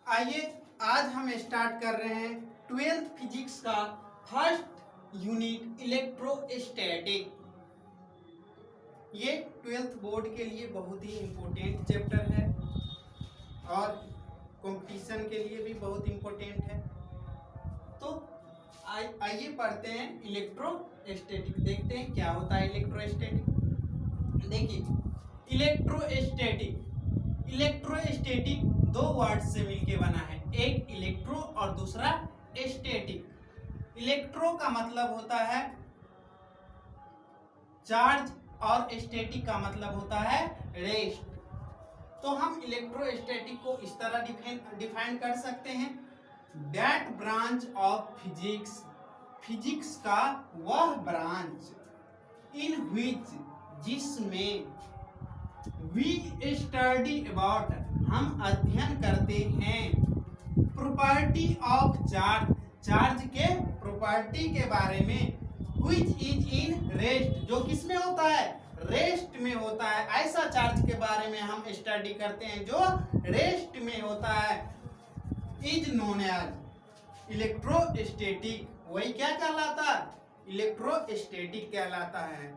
आइए आज हम स्टार्ट कर रहे हैं 12th फिजिक्स का फर्स्ट यूनिट इलेक्ट्रोस्टैटिक। ये 12th बोर्ड के लिए बहुत ही इम्पोर्टेंट चैप्टर है और कंपटीशन के लिए भी बहुत इम्पोर्टेंट है। तो आइए पढ़ते हैं इलेक्ट्रोस्टैटिक। देखते हैं क्या होता है इलेक्ट्रोस्टैटिक। देखिए इलेक्ट्रोस्टैटिक दो वर्ड से मिलके बना है, एक इलेक्ट्रो और दूसरा स्टैटिक। इलेक्ट्रो का मतलब होता है चार्ज और स्टैटिक का मतलब होता है रेस्ट। तो हम इलेक्ट्रोस्टैटिक को इस तरह डिफाइन कर सकते हैं, दैट ब्रांच ऑफ फिजिक्स का वह ब्रांच इन व्हिच जिसमें वी स्टडी अबाउट हम अध्ययन करते हैं प्रॉपर्टी ऑफ चार्ज के प्रॉपर्टी के बारे में, व्हिच इज इन रेस्ट जो किसमें होता है, रेस्ट में होता है। ऐसा चार्ज के बारे में हम स्टडी करते हैं जो रेस्ट में होता है, इज नोन एज इलेक्ट्रोस्टैटिक। वही क्या कहलाता है, इलेक्ट्रोस्टैटिक कहलाता है।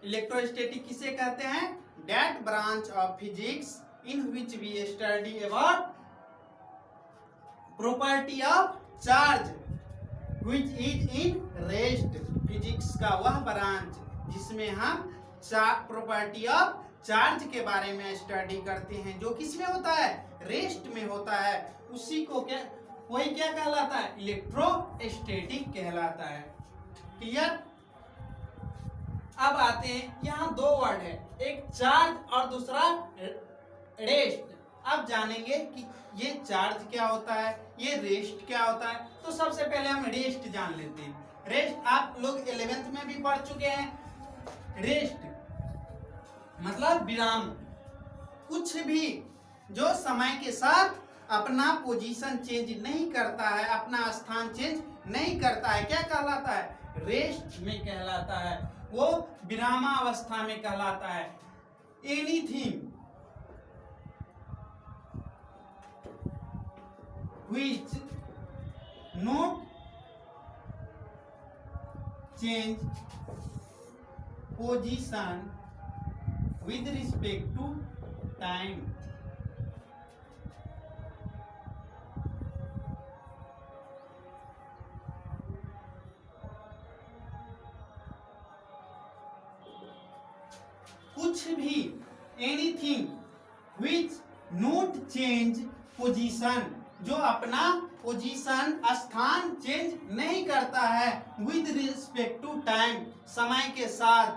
इलेक्ट्रोस्टैटिक किसे कहते हैं, that branch of physics in which we study about property of charge which is in rest. Physics का वह ब्रांच जिसमें हम प्रॉपर्टी ऑफ चार्ज के बारे में स्टडी करते हैं जो किसमें होता है, रेस्ट में होता है। उसी को क्या वही क्या कहलाता है, इलेक्ट्रोस्टैटिक कहलाता है। क्लियर। अब आते हैं, यहाँ दो वर्ड है, एक चार्ज और दूसरा रेस्ट। अब जानेंगे कि ये चार्ज क्या होता है, ये रेस्ट क्या होता है। तो सबसे पहले हम रेस्ट जान लेते हैं। रेस्ट आप लोग 11th में भी पढ़ चुके हैं। रेस्ट मतलब विराम, कुछ भी जो समय के साथ अपना पोजीशन चेंज नहीं करता है, अपना स्थान चेंज नहीं करता है, क्या कहलाता है, रेस्ट में कहलाता है, वो विरामावस्था में कहलाता है। Anything which not change position with respect to time। कुछ भी, anything which not change position जो अपना पोजीशन स्थान चेंज नहीं करता है, विद रिस्पेक्ट टू टाइम समय के साथ,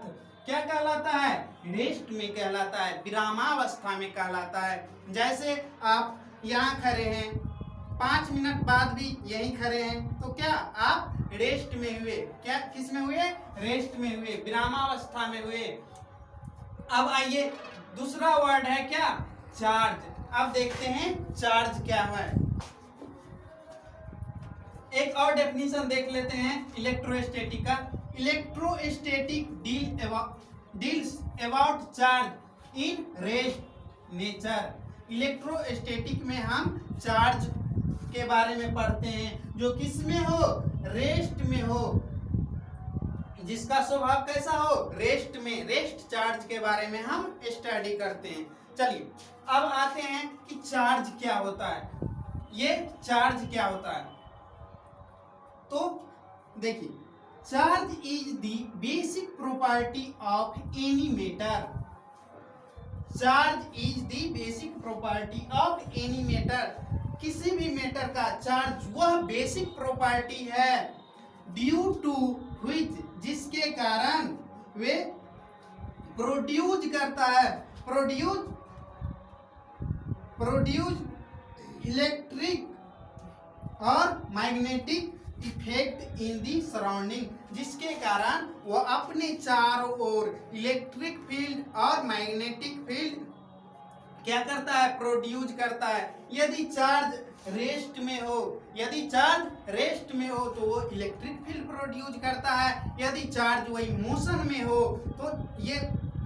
क्या कहलाता है, रेस्ट में कहलाता है, विरामावस्था में कहलाता है। जैसे आप यहाँ खड़े हैं, 5 मिनट बाद भी यहीं खड़े हैं, तो क्या आप रेस्ट में हुए, क्या किस में हुए, रेस्ट में हुए, विरामावस्था में हुए। अब आइए दूसरा वर्ड है क्या, चार्ज। अब देखते हैं चार्ज क्या है। एक और डेफिनेशन देख लेते हैं इलेक्ट्रोस्टैटिक का। Electrostatic deals about charge in rest nature. Electrostatic में हम चार्ज के बारे में पढ़ते हैं जो किस में हो, रेस्ट में हो, जिसका स्वभाव कैसा हो, रेस्ट में। रेस्ट चार्ज के बारे में हम स्टडी करते हैं। चलिए अब आते हैं कि चार्ज क्या होता है, ये चार्ज क्या होता है। तो देखिए, charge is the basic property of any matter. Charge is the basic property of any matter. किसी भी मैटर का चार्ज वह बेसिक प्रॉपर्टी है, ड्यू टू व्हिच जिसके कारण वे प्रोड्यूस करता है, प्रोड्यूस इलेक्ट्रिक और magnetic effect in the surrounding, जिसके कारण वो अपने चारों ओर इलेक्ट्रिक फील्ड और मैग्नेटिक फील्ड क्या करता है, प्रोड्यूस करता है। यदि चार्ज रेस्ट में हो तो वो इलेक्ट्रिक फील्ड प्रोड्यूस करता है, यदि चार्ज वही मोशन में हो तो ये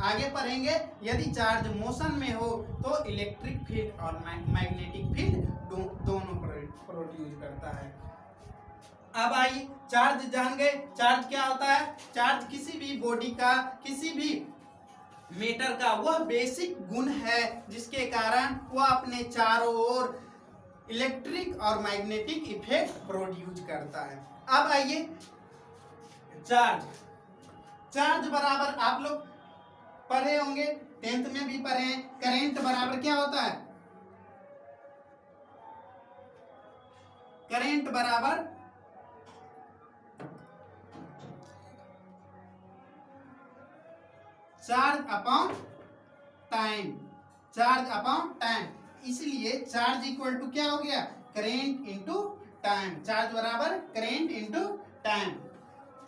आगे पढ़ेंगे यदि चार्ज मोशन में हो तो इलेक्ट्रिक फील्ड और मैग्नेटिक फील्ड दोनों प्रोड्यूस करता है। अब आइए चार्ज जान गए। चार्ज क्या होता है? चार्ज किसी भी बॉडी का, किसी भी मैटर का वह बेसिक गुण है जिसके कारण वह अपने चारों ओर इलेक्ट्रिक और मैग्नेटिक इफेक्ट प्रोड्यूस करता है। अब आइए चार्ज बराबर आप लोग पढ़े होंगे, 10th में भी पढ़े हैं। करंट बराबर क्या होता है? करंट बराबर charge upon time, charge upon time. इसलिए चार्ज इक्वल टू क्या हो गया? Current into time. चार्ज बराबर करंट इनटू टाइम।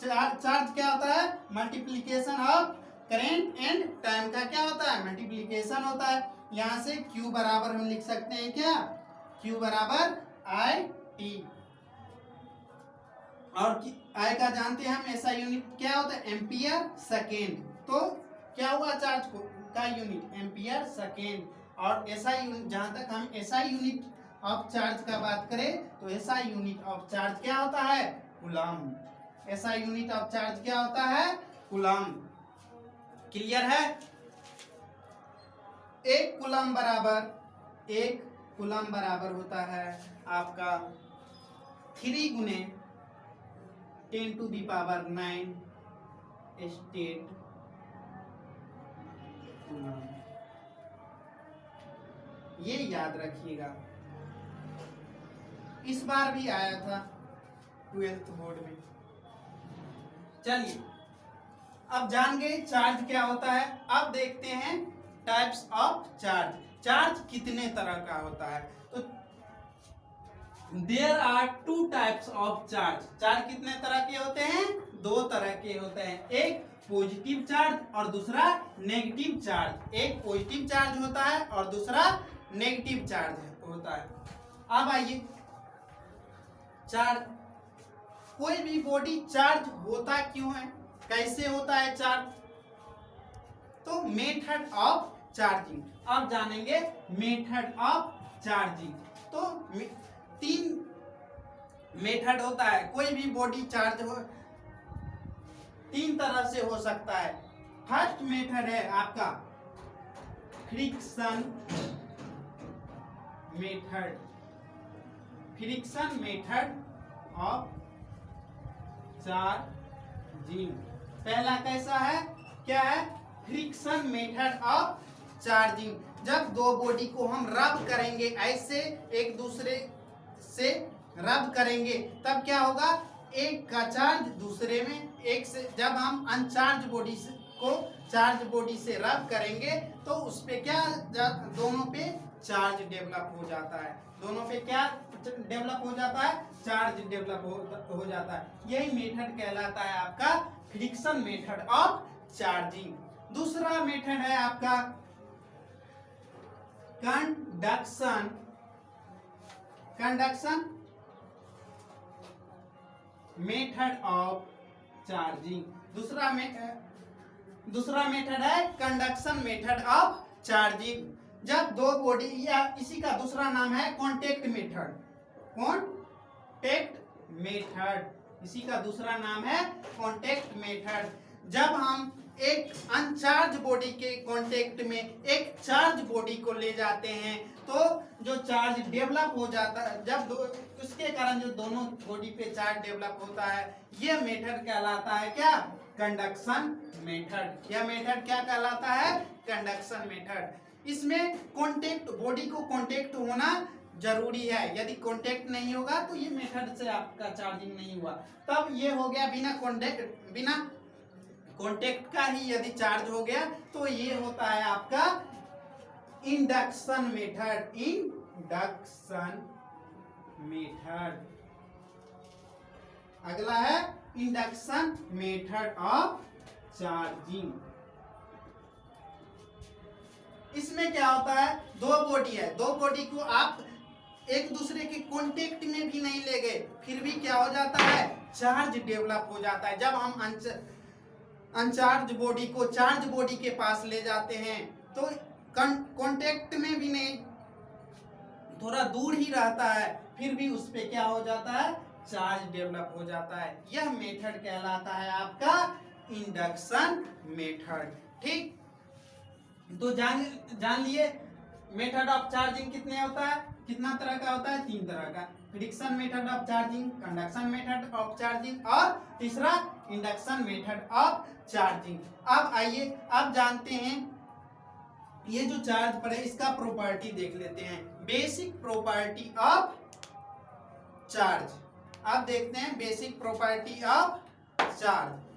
चार्ज क्या होता है? Multiplication of current and time का क्या होता है? मल्टीप्लिकेशन होता है। यहां से Q बराबर हम लिख सकते हैं क्या? Q बराबर I/T। और I का जानते हैं हम, ऐसा यूनिट क्या होता है? Ampere second. तो क्या हुआ? चार्ज का यूनिट एम्पियर सेकेंड। और ऐसा यूनिट, जहां तक हम ऐसा यूनिट ऑफ चार्ज का बात करें तो ऐसा यूनिट ऑफ चार्ज क्या होता है? कूलम्ब। ऐसा यूनिट ऑफ चार्ज क्या होता है? कूलम्ब। क्लियर है? एक कूलम्ब बराबर होता है आपका 3 गुने 10⁹ स्टेट कूलम्ब। ये याद रखिएगा, इस बार भी आया था 12th बोर्ड में। चलिए अब जान गए चार्ज क्या होता है। अब देखते हैं टाइप्स ऑफ चार्ज। चार्ज कितने तरह का होता है? तो there are 2 types of charge. Charge कितने तरह के होते हैं? 2 तरह के होते हैं, एक पॉजिटिव चार्ज और दूसरा नेगेटिव चार्ज। एक पॉजिटिव चार्ज होता है और दूसरा नेगेटिव चार्ज होता है। अब आइए चार्ज, कोई भी बॉडी चार्ज होता क्यों है, कैसे होता है चार्ज? तो मेथड ऑफ चार्जिंग। अब जानेंगे मेथड ऑफ चार्जिंग। तो 3 मेथड होता है। कोई भी बॉडी चार्ज हो 3 तरह से हो सकता है। फर्स्ट मेथड है आपका friction method. Friction method of charging. पहला कैसा है? क्या है? Friction method of charging. जब दो बॉडी को हम रब करेंगे, ऐसे एक दूसरे से रब करेंगे, तब क्या होगा? एक का चार्ज दूसरे में, एक से जब हम अनचार्ज बॉडी को चार्ज बॉडी से रब करेंगे तो उस पे क्या, दोनों पे चार्ज डेवलप हो जाता है। दोनों पे क्या डेवलप हो जाता है? चार्ज डेवलप हो जाता है। यही मेथड कहलाता है आपका फ्रिक्शन मेथड ऑफ चार्जिंग। दूसरा मेथड है आपका कंडक्शन मेथड ऑफ चार्जिंग। दूसरा मेथड है कंडक्शन मेथड ऑफ चार्जिंग। जब दो बॉडी, या इसी का दूसरा नाम है कॉन्टेक्ट मेथड। कॉन्टेक्ट मेथड, इसी का दूसरा नाम है कॉन्टेक्ट मेथड। जब हम एक अनचार्ज बॉडी के कांटेक्ट में एक चार्ज बॉडी को ले जाते हैं तो जो चार्ज डेवलप हो जाता है, जब उसके कारण जो दोनों बॉडी पे चार्ज डेवलप होता है, यह मेथड कहलाता है क्या? Conduction method. यह मेथड क्या कहलाता है? Conduction method. इसमें कांटेक्ट, बॉडी को कांटेक्ट होना जरूरी है। यदि कांटेक्ट नहीं होगा तो ये मेथड से आपका चार्जिंग नहीं हुआ। तब ये हो गया बिना कांटेक्ट का ही यदि चार्ज हो गया तो ये होता है आपका इंडक्शन मेथड। Induction method. अगला है इंडक्शन मेथड ऑफ चार्जिंग। इसमें क्या होता है? दो बॉडी है, दो बॉडी को आप एक दूसरे के कांटेक्ट में भी नहीं ले गए, फिर भी क्या हो जाता है? चार्ज डेवलप हो जाता है। जब हम अनचार्ज बॉडी को चार्ज बॉडी के पास ले जाते हैं तो कांटेक्ट में भी नहीं, थोड़ा दूर ही रहता है, फिर भी उस पे क्या हो जाता है, चार्ज डेवलप हो जाता है। यह मेथड कहलाता है आपका इंडक्शन मेथड। ठीक, तो जान लिए मेथड ऑफ चार्जिंग कितने होता है, कितना तरह का होता है, 3 तरह का। Friction method of charging, conduction method of charging और तीसरा इंडक्शन मेथड ऑफ चार्जिंग। अब आइए अब जानते हैं ये जो चार्ज पर है इसका प्रॉपर्टी देख लेते हैं। बेसिक प्रॉपर्टी ऑफ चार्ज, अब देखते हैं बेसिक प्रॉपर्टी ऑफ चार्ज।